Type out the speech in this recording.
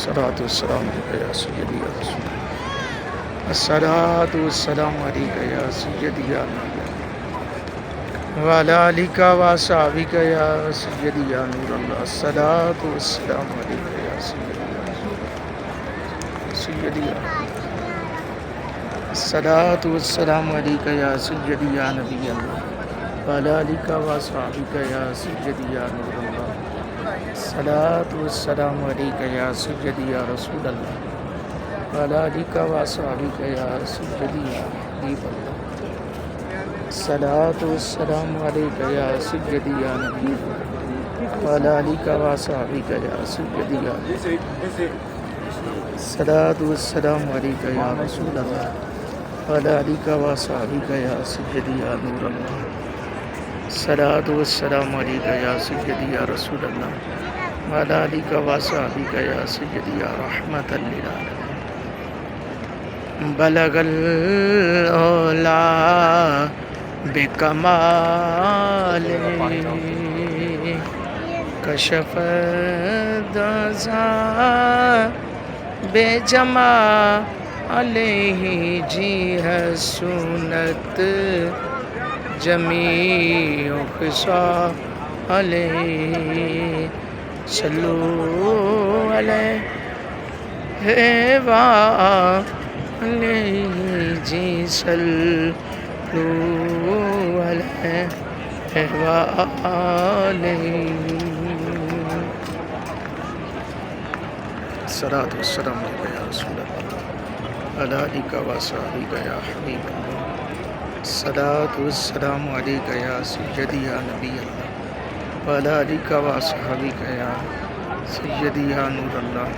الصلاة والسلام علیکہ یا سیدی یا رسول اللہ، الصلاة والسلام علیکہ یا سیدی یا نبی اللہ، وعلی آلک واصحابک یا سیدی یا نور اللہ، الصلاة والسلام علیکہ یا سیدی یا رسول اللہ، سیدی یا الصلاة والسلام علیکہ یا سیدی یا نبی اللہ، وعلی آلک واصحابک یا سیدی یا نور اللہ، الصلاة والسلام علیکہ یا سیدی یا رسول اللہ، وعلی آلک واصحابک یا سیدی یا حبیب اللہ، الصلاة والسلام علیکہ یا سیدی یا نبی اللہ، وعلی آلک واصحابک یا سیدی یا الصلاة والسلام علیکہ یا رسول اللہ، وعلی آلک واصحابک یا سیدی یا نور اللہ، الصلاة والسلام علیکہ یا سیدی یا رسول اللہ، وعلی آلک واصحابک یا سیدی یا رحمۃ للعالمین، بلغ العلا بکمالہ، کشف الدجا بجمالہ، جی ہے سنت جمیع خصالہ، صلو علیہ وآلہ، جی صلو علیہ وآلہ، الصلاة والسلام علیکہ یا رسول اللہ، وعلی آلک واصحابک یا حبیب اللہ، الصلاة والسلام علیکہ یا سیدی یا نبی اللہ، وعلی آلک واصحابک یا سیدی یا نور اللہ،